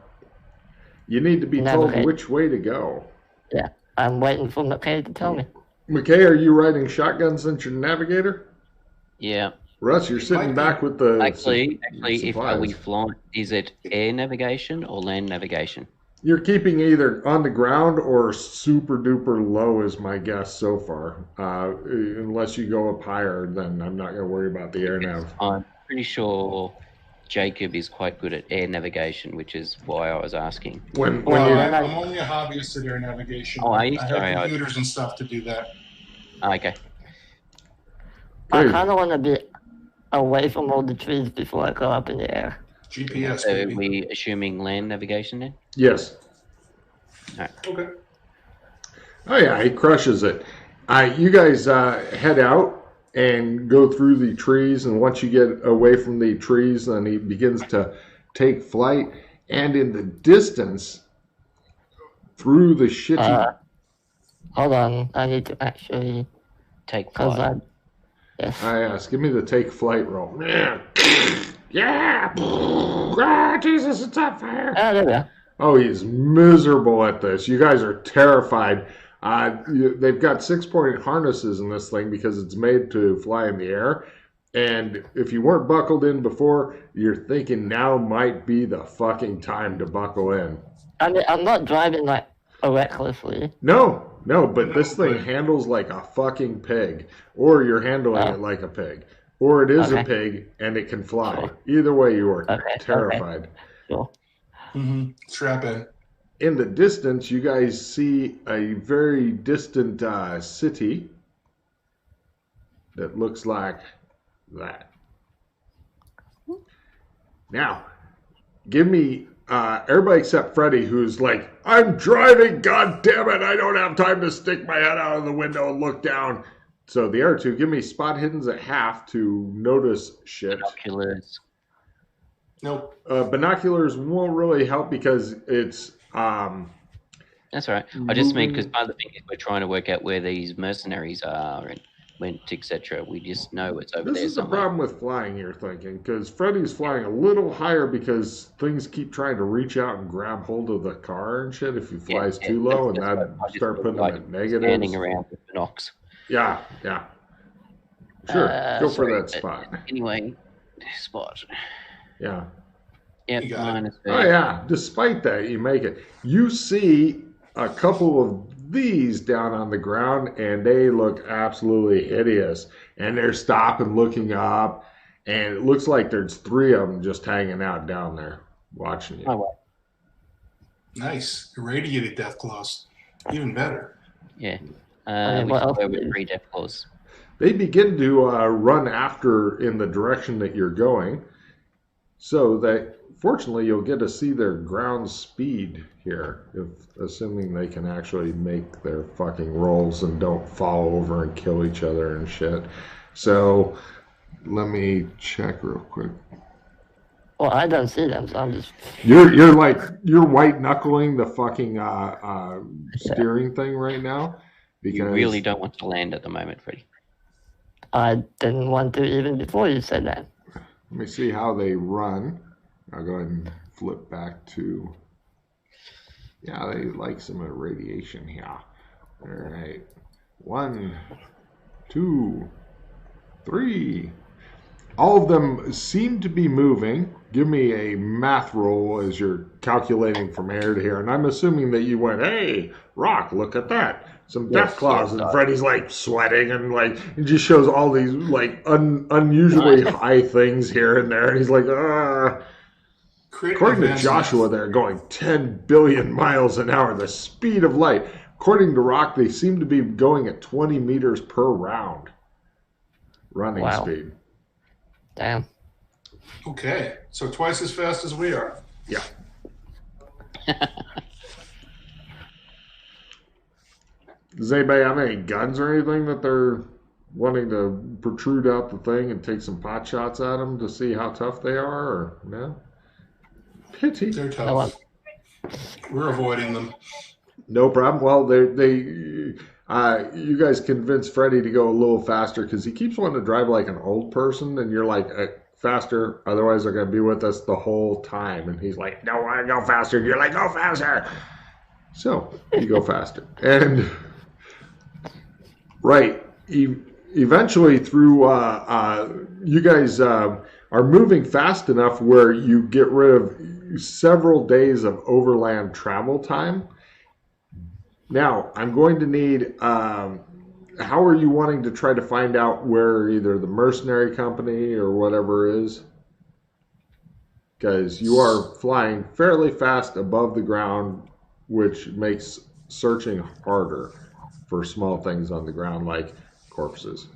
you need to be told Navigate. which way to go. Yeah. I'm waiting for McKay to tell me. McKay, are you riding shotgun since you're navigator? yeah. Russ, you're sitting Might back with the Actually, if are we supplies. flying? Is it air navigation or land navigation? You're keeping either on the ground or super duper low is my guess so far. Unless you go up higher, then I'm not going to worry about the air nav. I'm pretty sure Jacob is quite good at air navigation, which is why I was asking. When Well, you then I'm only a hobbyist at air navigation. Oh, are you? I Sorry, have I- computers and stuff to do that. Okay. I Great. kind of want to be away from all the trees before I go up in the air. GPS, So are baby. we assuming land navigation then? yes, Okay. oh yeah, he crushes it. You guys head out and go through the trees, and once you get away from the trees, then he begins to take flight. And in the distance, through the shitty. Hold on. I need to actually... Take Because flight. Yes. Yes, give me the take flight roll. Yeah. Ah, Jesus, it's on fire. Ah, there we are. Oh, he's miserable at this. You guys are terrified. They've got 6-point harnesses in this thing because it's made to fly in the air. And if you weren't buckled in before, you're thinking now might be the fucking time to buckle in. I mean, I'm not driving like recklessly. No, but this thing handles like a fucking pig. Or you're handling it like a pig. Or it is a Okay. pig and it can fly. Sure. Either way, you are Okay, terrified. Sure. Mm-hmm. Strap in. In the distance, you guys see a very distant city that looks like that. Now, give me everybody except Freddy, who's like, I'm driving, god damn it, I don't have time to stick my head out of the window and look down. So the other two, give me spot hiddens at half to notice shit. Binoculars. Nope. Binoculars won't really help because it's That's all right. I just mean because part of the thing is we're trying to work out where these mercenaries are and went, etc. We just know it's over this there is the somewhere. problem with flying, you're thinking, because Freddy's flying a little higher because things keep trying to reach out and grab hold of the car and shit if he flies too low, and that's that'd what I just start putting like them at negatives. Standing around with binocs. Yeah. Sure, go for Sorry, that but spot. Anyway, spot. Yeah. Yep, You got it. minus Oh yeah. Despite that, you make it. You see a couple of these down on the ground, and they look absolutely hideous. And they're stopping, looking up, and it looks like there's 3 of them just hanging out down there, watching you. Oh, well. Nice. Irradiated death claws. Even better. Yeah. mean, We what can else go do with you- 3 death claws. They begin to run after in the direction that you're going, so that fortunately you'll get to see their ground speed here, assuming they can actually make their fucking rolls and don't fall over and kill each other and shit. So let me check real quick. Well, I don't see them, so I'm just. You're white knuckling the fucking steering thing right now because You really don't want to land at the moment, Freddie. I didn't want to even before you said that. Let me see how they run. I'll go ahead and flip back to. Yeah, they like some irradiation here. All right. 1, 2, 3. All of them seem to be moving. Give me a math roll as you're calculating from here to here. And I'm assuming that you went, hey, Rock, look at that. Some death claws. And Freddy's like sweating and like, it just shows all these like unusually high things here and there. And he's like, According to Joshua, they're going 10 billion miles an hour, the speed of light. According to Rock, they seem to be going at 20 meters per round. Running speed. Damn. Okay. So twice as fast as we are. Yeah. Does anybody have any guns or anything that they're wanting to protrude out the thing and take some pot shots at them to see how tough they are? Or no? Pity. They're tough. We're avoiding them. No problem. Well, you guys convinced Freddy to go a little faster because he keeps wanting to drive like an old person, and you're like, faster, otherwise they're going to be with us the whole time. And he's like, no, I go faster. You're like, go faster. So you go faster. And eventually through, you guys are moving fast enough where you get rid of several days of overland travel time. Now, I'm going to need, how are you wanting to try to find out where either the mercenary company or whatever is? Because you are flying fairly fast above the ground, which makes searching harder for small things on the ground like corpses.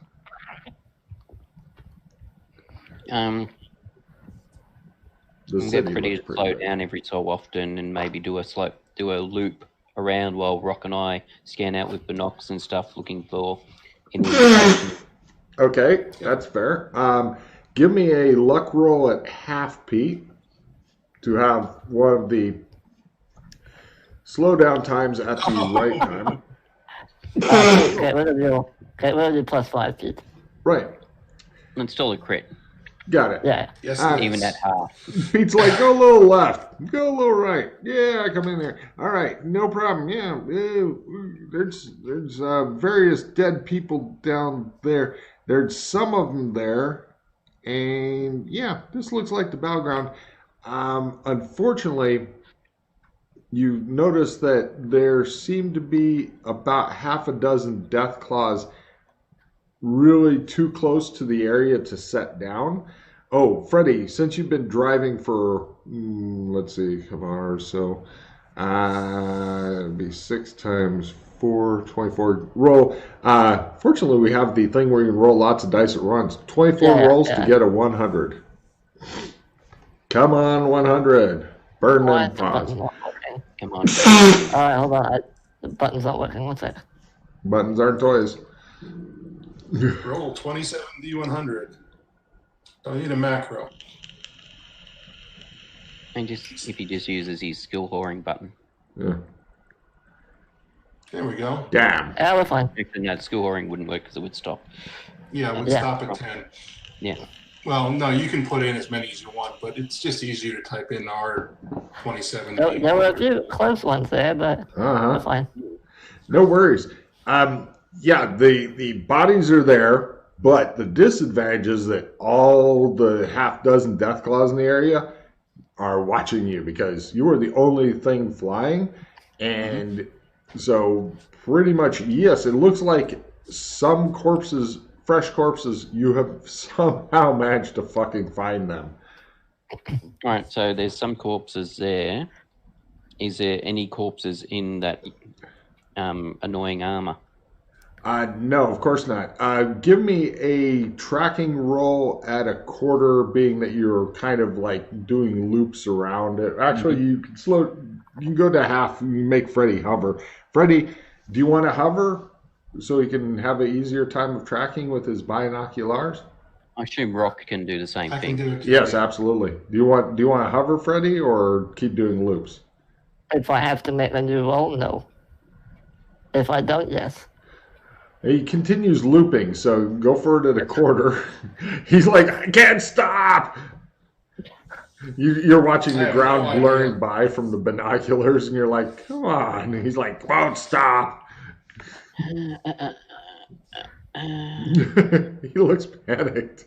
I'm pretty to slow down every so often and maybe do a loop around while Rock and I scan out with binocs and stuff looking for any indication. Okay, that's fair. Give me a luck roll at half, Pete, to have one of the slowdown times at the right time. Get rid of your +5, Pete. Right. It's still a crit, Got it. Yeah. Yes, even at half. Pete's like, go a little left, go a little right. Yeah, come in there. All right, no problem. Yeah, there's various dead people down there. There's some of them there, and yeah, this looks like the battleground. Unfortunately, you notice that there seem to be about half a dozen death claws really too close to the area to set down. Oh, Freddy, since you've been driving for, let's see, a couple hours, so it'd be 6 times 4, 24. Roll. Fortunately, we have the thing where you can roll lots of dice at once. 24 rolls to get a 100. Come on, 100. Burn them pots. Come on. Alright, hold on. The button's not working. One sec. Buttons aren't toys. Roll 27D100. Don't need a macro. And just if he just uses his skill whoring button. Yeah. There we go. Damn. Yeah, we're fine. Actually, no, skill whoring wouldn't work because it would stop. Yeah, we'll Yeah. stop at 10. Yeah. Well, no, you can put in as many as you want, but it's just easier to type in R27. There were a few close ones there, but we're fine. No worries. Yeah, the bodies are there, but the disadvantage is that all the half dozen death claws in the area are watching you because you are the only thing flying, and So pretty much, yes, it looks like some corpses, fresh corpses, you have somehow managed to fucking find them. All right, so there's some corpses there. Is there any corpses in that annoying armor? No, of course not. Give me a tracking roll at a quarter, being that you're kind of like doing loops around it. Actually, you can slow. You can go to half. You make Freddy hover. Freddy, do you want to hover so he can have an easier time of tracking with his binoculars? I assume Rock can do the same I can thing. do it. Yes, absolutely. Do you want to hover, Freddy, or keep doing loops? If I have to make a new roll, no. If I don't, yes. He continues looping, so go for it at a quarter. He's like, I can't stop. You're watching the ground blurring by from the binoculars, and you're like, come on. And he's like, won't stop. He looks panicked.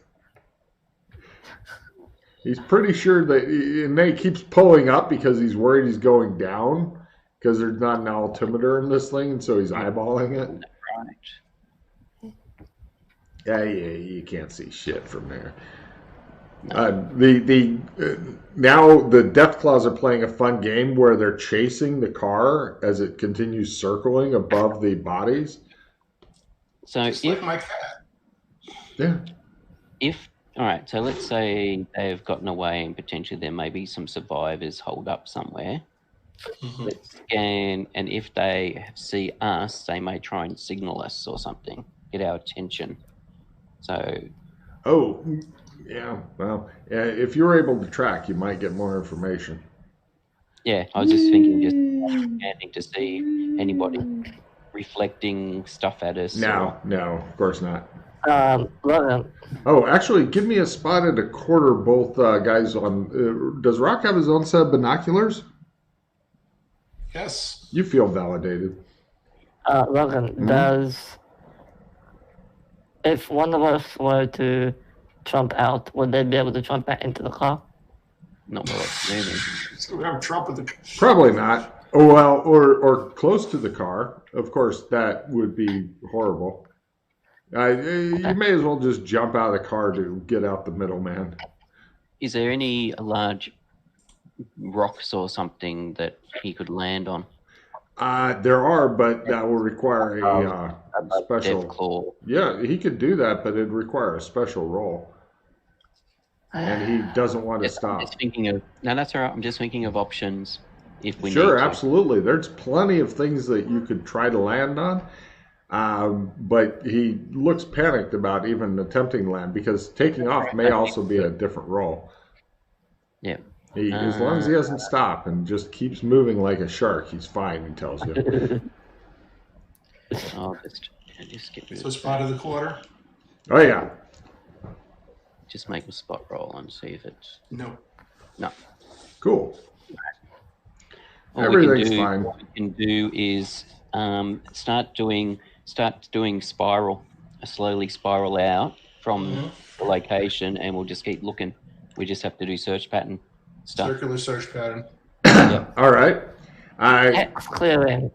He's pretty sure that, and then he keeps pulling up because he's worried he's going down because there's not an altimeter in this thing, and so he's eyeballing it. Right. Yeah, you can't see shit from there. Now the Deathclaws are playing a fun game where they're chasing the car as it continues circling above the bodies. So Just like my cat. Yeah. All right, so let's say they've gotten away and potentially there may be some survivors holed up somewhere. Mm-hmm. Let's scan, and if they see us, they may try and signal us or something, get our attention. So. Oh, yeah. Well, if you're able to track, you might get more information. Yeah, I was just thinking, just scanning to see anybody reflecting stuff at us. No, of course not. Logan. Oh, actually, give me a spot at a quarter, both guys on. Does Rock have his own set of binoculars? Yes. You feel validated. Logan, does... If one of us were to jump out, would they be able to jump back into the car? Not what it's moving. So we have Trump with the... Probably not. Oh, well, or close to the car. Of course, that would be horrible. You may as well just jump out of the car to get out the middleman. Is there any large rocks or something that he could land on? There are, but that will require a special... Claw. Yeah, he could do that, but it'd require a special roll. And he doesn't want to stop. I'm just thinking of... No, that's all right. I'm just thinking of options if we Sure, need to. absolutely. There's plenty of things that you could try to land on. But he looks panicked about even attempting to land because taking off may also be a different roll. Yeah. As long as he doesn't stop and just keeps moving like a shark, he's fine, he tells you. I'll just get rid So of spot of the quarter? Oh, yeah. Just make a spot roll and see if it's... No. No. Cool. All Everything's fine. What we can do is start doing spiral, slowly spiral out from the location, and we'll just keep looking. We just have to do search pattern stuff. Circular search pattern. Yep. All right. X clearing.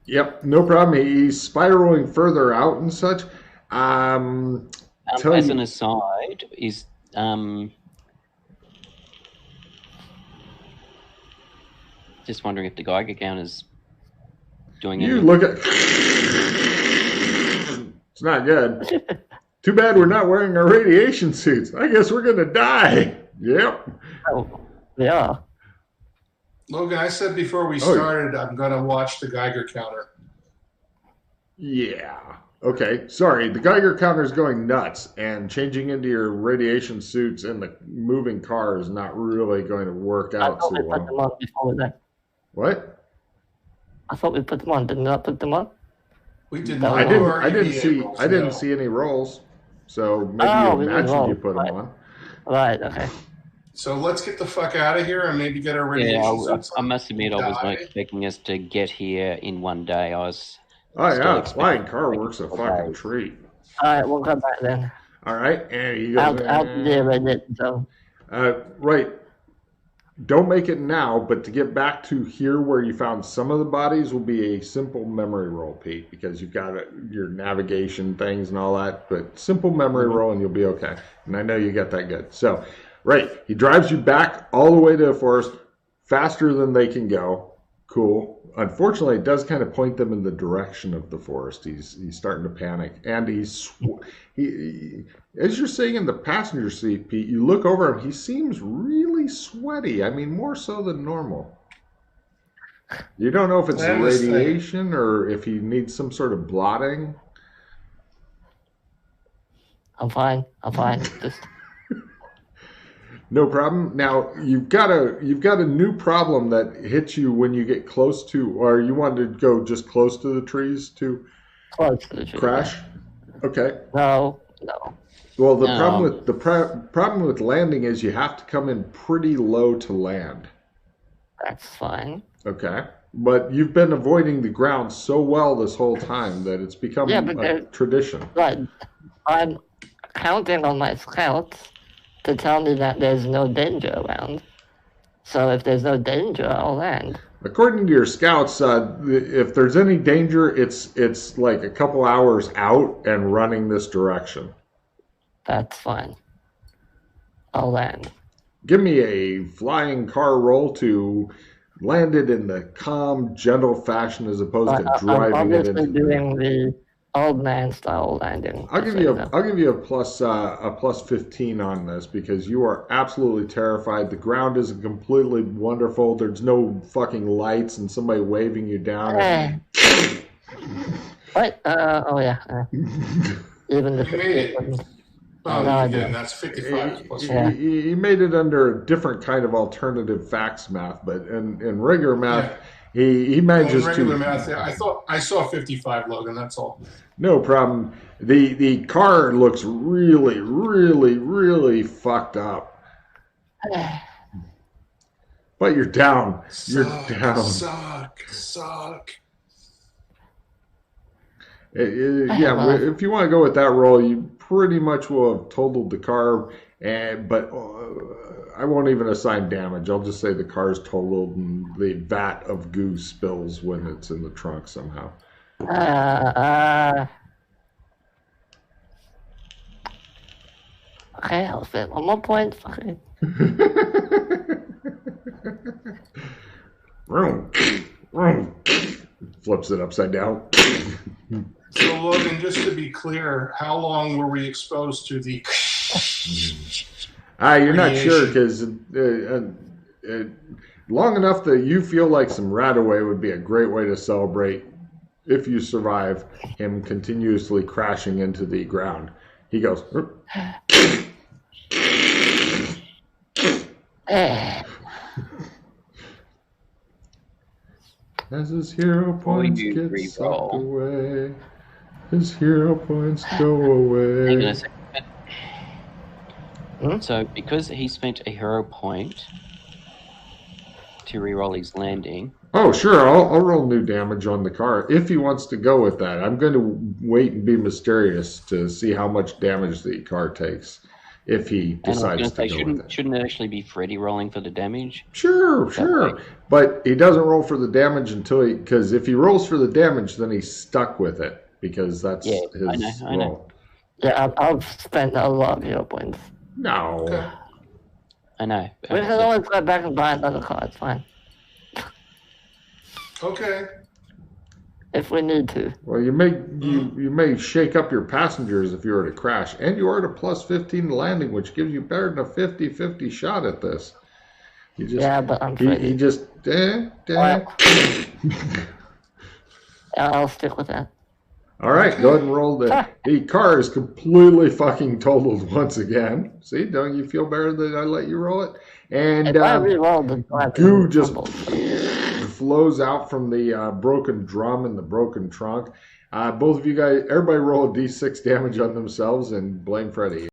Yep, no problem. He's spiraling further out and such. As an aside, is just wondering if the Geiger counter's doing You anything. look at... It's not good. Too bad we're not wearing our radiation suits. I guess we're going to die. Yep. Oh, yeah. Logan, I said before we started, I'm going to watch the Geiger counter. Yeah. Okay. Sorry. The Geiger counter is going nuts, and changing into your radiation suits in the moving car is not really going to work out I thought too we put them well. on before we left. What? I thought we put them on. Did not put them on? We did No, not. I didn't see any rolls. So maybe you imagined you put them on. Right. Okay. So let's get the fuck out of here and maybe get our radiation suits I on. must admit, I was not expecting us to get here in one day. I was. Oh still yeah, expecting flying car like works a 4 fucking days. treat. All right. We'll come back then. All right, and he goes, Out the radiation zone. right. Don't make it now, but to get back to here where you found some of the bodies will be a simple memory roll, Pete, because you've got your navigation things and all that. But simple memory roll and you'll be okay. And I know you got that good. So, right, he drives you back all the way to the forest faster than they can go. Cool. Unfortunately, it does kind of point them in the direction of the forest. He's starting to panic, and he as you're sitting in the passenger seat, Pete, you look over him. He seems really sweaty. I mean, more so than normal. You don't know if it's radiation or if he needs some sort of blotting. I'm fine. Just No problem. Now you've got a new problem that hits you when you get close to, or you wanted to go just close to the trees to close to the tree. crash. Okay. No. Well, the problem with landing is you have to come in pretty low to land. That's fine. Okay. But you've been avoiding the ground so well this whole time that it's become a tradition. But I'm counting on my scouts to tell me that there's no danger around. So if there's no danger, I'll land. According to your scouts, if there's any danger, it's like a couple hours out and running this direction. That's fine. I'll land. Give me a flying car roll to land it in the calm, gentle fashion as opposed to driving it into. I'm doing the old man style landing. I'll give you a plus 15 on this because you are absolutely terrified. The ground isn't completely wonderful. There's no fucking lights and somebody waving you down. What? Oh yeah. Even the You made it. Again, that's 55 plus 4. He made it under a different kind of alternative facts math, but in regular math, he manages to. Regular math, yeah. I saw 55, Logan. That's all. No problem. The car looks really, really, really fucked up. But you're down. You're down. Suck. If you want to go with that roll, you pretty much will have totaled the car. But I won't even assign damage. I'll just say the car's totaled and the vat of goo spills when it's in the trunk somehow. Okay, I'll fit one more point. Fucking. Flips it upside down. So, Logan, just to be clear, how long were we exposed to the... You're not sure because long enough that you feel like some Radaway would be a great way to celebrate if you survive him continuously crashing into the ground. He goes... As his hero points get sucked away, his hero points go away. Hang on a second. So, because he spent a hero point to reroll his landing. Oh, sure. I'll roll new damage on the car if he wants to go with that. I'm going to wait and be mysterious to see how much damage the car takes if he decides to go with it. Shouldn't it actually be Freddy rolling for the damage? Sure. But he doesn't roll for the damage because if he rolls for the damage, then he's stuck with it because that's his I know. roll. Yeah, I've spent a lot of hero points. No. Okay. I know. We can always go back and buy another car. It's fine. Okay. If we need to. Well, you may shake up your passengers if you were to crash, and you are at a plus 15 landing, which gives you better than a 50-50 shot at this. But I'm ready. He just I'll stick with that. All right, go ahead and roll the car is completely fucking totaled once again. See, don't you feel better that I let you roll it? And if I re-rolled the goo just flows out from the broken drum and the broken trunk. Both of you guys, everybody roll a d6 damage on themselves and blame Freddy.